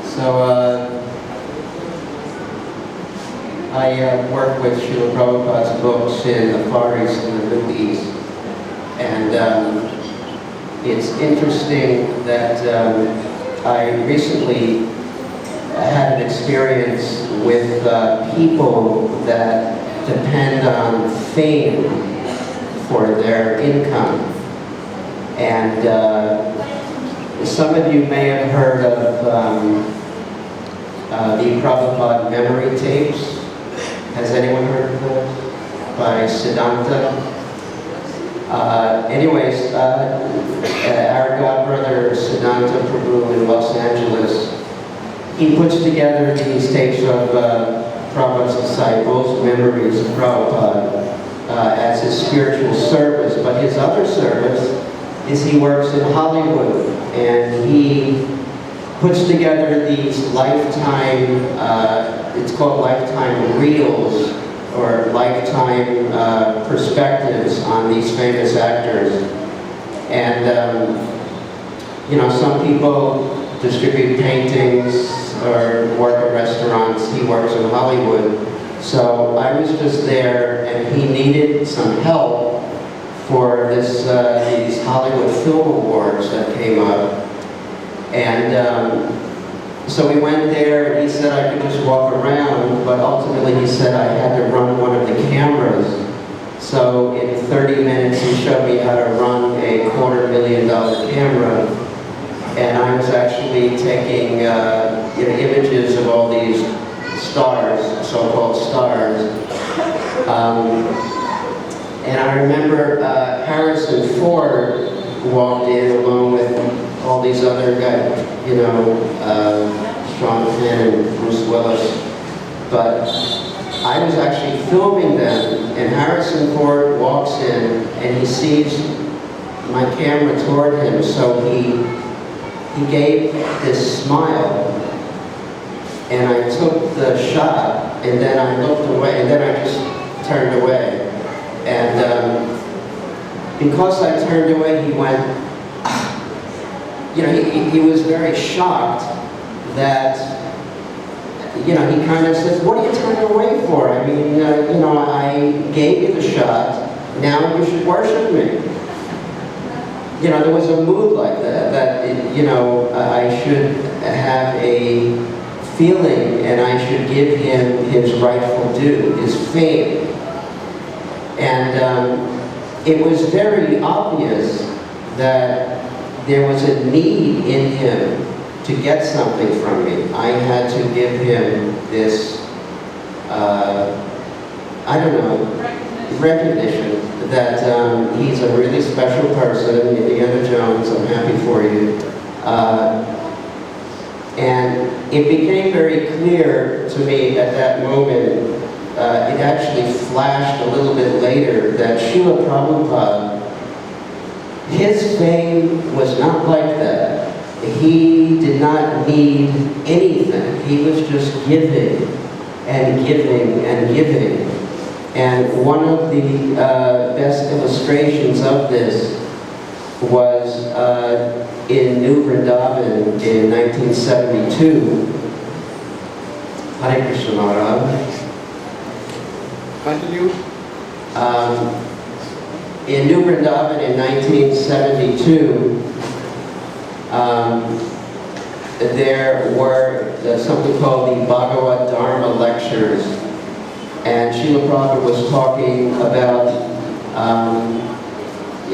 So I work with Srila Prabhupada's books in the Far East and the Middle East. And it's interesting that I recently had an experience with people that depend on fame for their income. And some of you may have heard of the Prabhupada memory tapes. Has anyone heard of those? By Siddhanta? Anyways, our godbrother Siddhanta Prabhu in Los Angeles, he puts together these tapes of Prabhupada's disciples, memories of Prabhupada, as his spiritual service. But his other service is he works in Hollywood, and he puts together these lifetime, it's called lifetime reels, or lifetime perspectives on these famous actors. And, you know, some people distribute paintings or work at restaurants. He works in Hollywood. So I was just there, and he needed some help for this, these Hollywood Film Awards that came up. And so we went there, and he said I could just walk around, but ultimately he said I had to run one of the cameras. So in 30 minutes he showed me how to run a $250,000 camera. And I was actually taking images of all these stars, so-called stars. And I remember Harrison Ford walked in along with all these other guys, you know, Sean Penn and Bruce Willis. But I was actually filming them, and Harrison Ford walks in and he sees my camera toward him, so he gave this smile, and I took the shot, and then I looked away, and then I just turned away. And because I turned away, he went, you know, he was very shocked that, you know, he kind of says, what are you turning away for? I mean, you know, I gave you the shot, now you should worship me. You know, there was a mood like that, you know, I should have a feeling and I should give him his rightful due, his fame. And it was very obvious that there was a need in him to get something from me. I had to give him this, I don't know, recognition that he's a really special person. Indiana Jones, I'm happy for you. And it became very clear to me at that moment, it actually flashed a little bit later, that Srila Prabhupada, his fame was not like that. He did not need anything. He was just giving and giving and giving. And one of the best illustrations of this was in New Vrindavan in 1972. Hare Krishna Maharaj. Continue. In New Vrindavan in 1972, there were something called the Bhagavad Dharma lectures, and Srila Prabhupada was talking about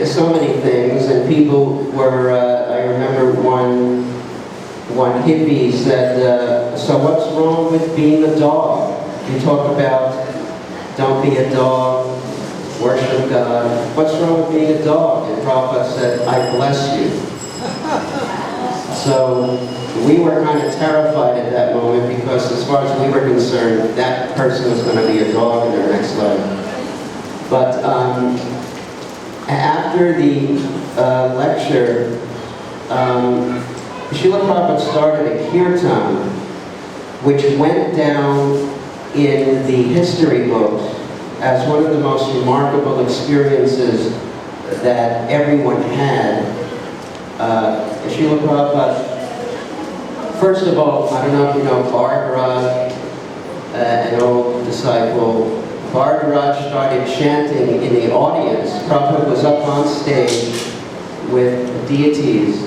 so many things, and people were, I remember one hippie said, so what's wrong with being a dog? You talk about don't be a dog, worship God. What's wrong with being a dog? And Prabhupada said, I bless you. So we were kind of terrified at that moment, because as far as we were concerned, that person was going to be a dog in their next life. But after the lecture, Srila Prabhupada started a kirtan, which went down in the history books as one of the most remarkable experiences that everyone had. Srila Prabhupada, first of all, I don't know if you know Bhardaraj, an old disciple. Bhardaraj started chanting in the audience. Prabhupada was up on stage with deities,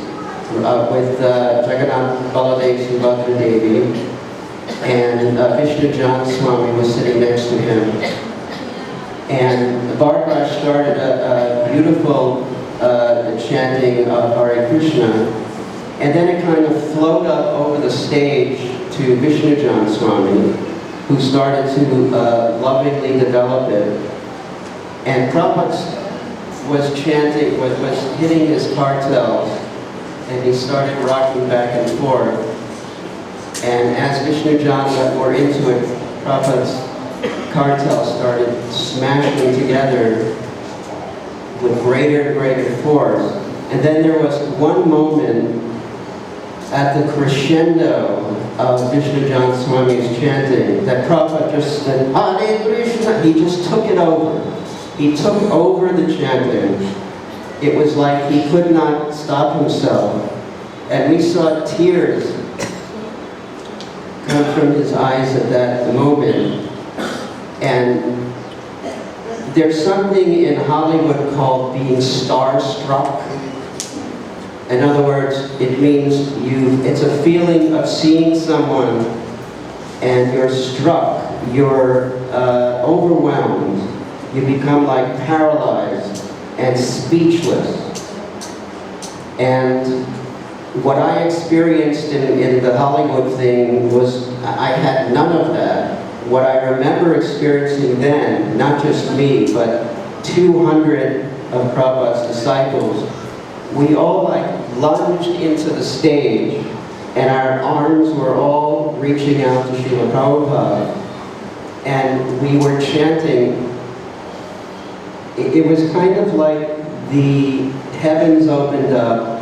with Jagannath Baladev Subhadra Devi, and Vishnu Jan Swami was sitting next to him. And Bhardaraj started a beautiful chanting of Hare Krishna, and then it kind of flowed up over the stage to Vishnu Jan Swami, who started to lovingly develop it. And Prabhupada was chanting, was hitting his kartals, and he started rocking back and forth. And as Vishnu Jan got more into it, Prabhupada's kartals started smashing together with greater and greater force. And then there was one moment at the crescendo of Vishnu Jan Swami's chanting that Prabhupada just said, Hare Krishna. He just took it over. He took over the chanting. It was like he could not stop himself. And we saw tears come from his eyes at that moment. And there's something in Hollywood called being starstruck. In other words, it means it's a feeling of seeing someone and you're struck, you're overwhelmed, you become like paralyzed and speechless. And what I experienced in the Hollywood thing was, I had none of that. What I remember experiencing then, not just me, but 200 of Prabhupada's disciples, we all like lunged into the stage and our arms were all reaching out to Srila Prabhupada, and we were chanting. It was kind of like the heavens opened up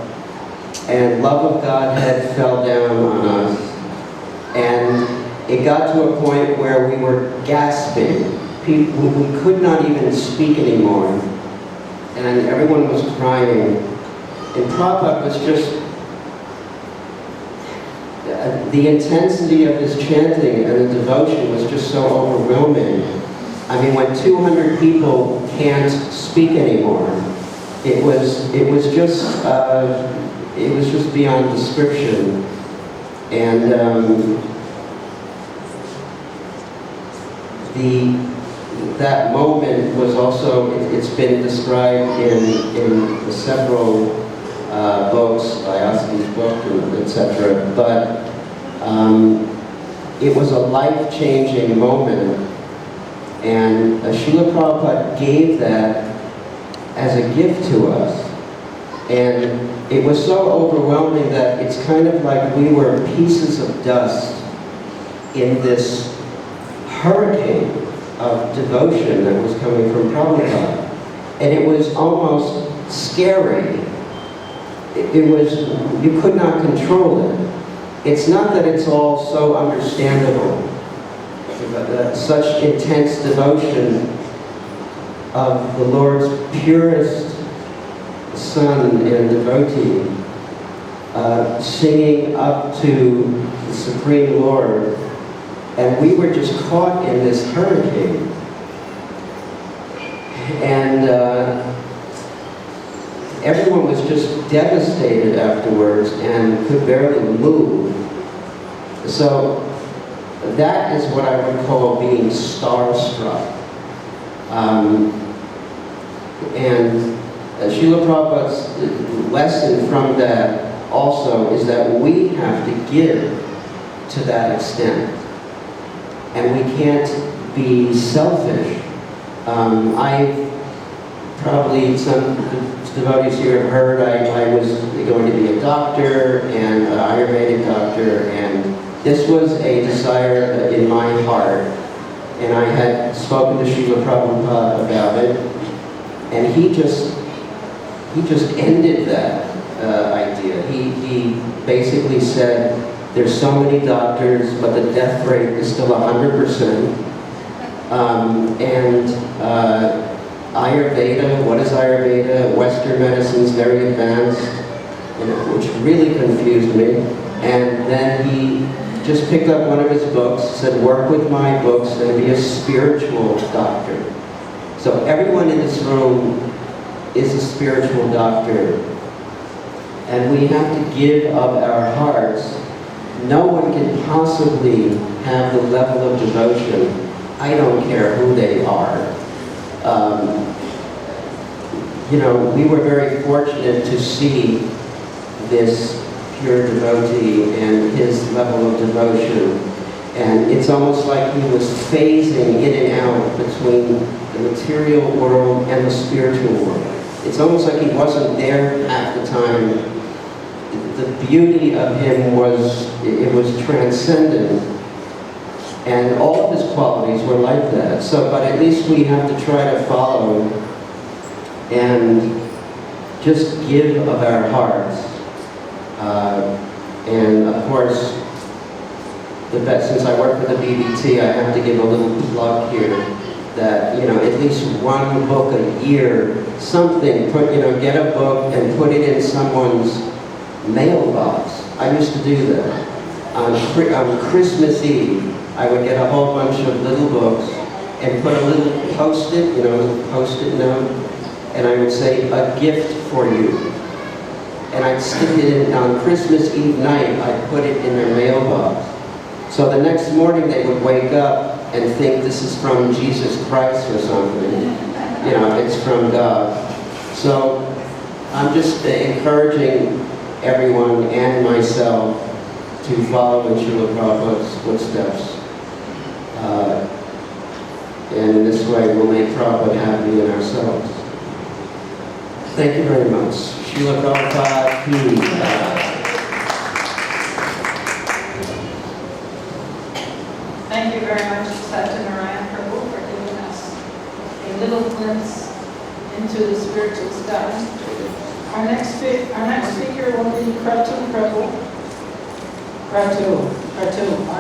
and love of Godhead fell down on us, and it got to a point where we were gasping. We could not even speak anymore, and everyone was crying. And Prabhupada was just, the intensity of his chanting and the devotion was just so overwhelming. I mean, when 200 people can't speak anymore, it was just beyond description. And that moment was also, it's been described in several books, Ayaski's book, etc. But it was a life-changing moment, and Srila Prabhupada gave that as a gift to us. And it was so overwhelming that it's kind of like we were pieces of dust in this hurricane of devotion that was coming from Prabhupada. And it was almost scary. It was, you could not control it. It's not that it's all so understandable, but such intense devotion of the Lord's purest son and devotee, singing up to the Supreme Lord, and we were just caught in this hurricane. And everyone was just devastated afterwards and could barely move. So that is what I would call being starstruck. And Srila Prabhupada's lesson from that also is that we have to give to that extent. And we can't be selfish. Probably some devotees here have heard I was going to be a doctor and an Ayurvedic doctor, and this was a desire in my heart. And I had spoken to Srila Prabhupada about it, and he just ended that idea. He basically said, there's so many doctors, but the death rate is still 100%. Ayurveda, what is Ayurveda? Western medicine is very advanced. which really confused me. And then he just picked up one of his books, said, work with my books and be a spiritual doctor. So everyone in this room is a spiritual doctor. And we have to give of our hearts. No one can possibly have the level of devotion. I don't care who they are. We were very fortunate to see this pure devotee and his level of devotion. And it's almost like he was phasing in and out between the material world and the spiritual world. It's almost like he wasn't there half the time. The beauty of him was transcendent. And all of his qualities were like that. So, but at least we have to try to follow him and just give of our hearts. And of course, since I work for the BBT, I have to give a little plug here that, at least one book a year, something, get a book and put it in someone's mailbox. I used to do that. On Christmas Eve, I would get a whole bunch of little books and put a little post-it, post-it note, and I would say, a gift for you. And I'd stick it in on Christmas Eve night, I'd put it in their mailbox. So the next morning they would wake up and think this is from Jesus Christ or something. It's from God. So I'm just encouraging everyone and myself to follow in Srila Prabhupada's footsteps. And in this way we'll make Prabhupada happy in ourselves. Thank you very much. Srila Prabhupada ki jai. Thank you very much, SatyaNarayan Prabhu, for giving us a little glimpse into the spiritual stuff. Our next speaker will be Katha Prabhu. Prabhu.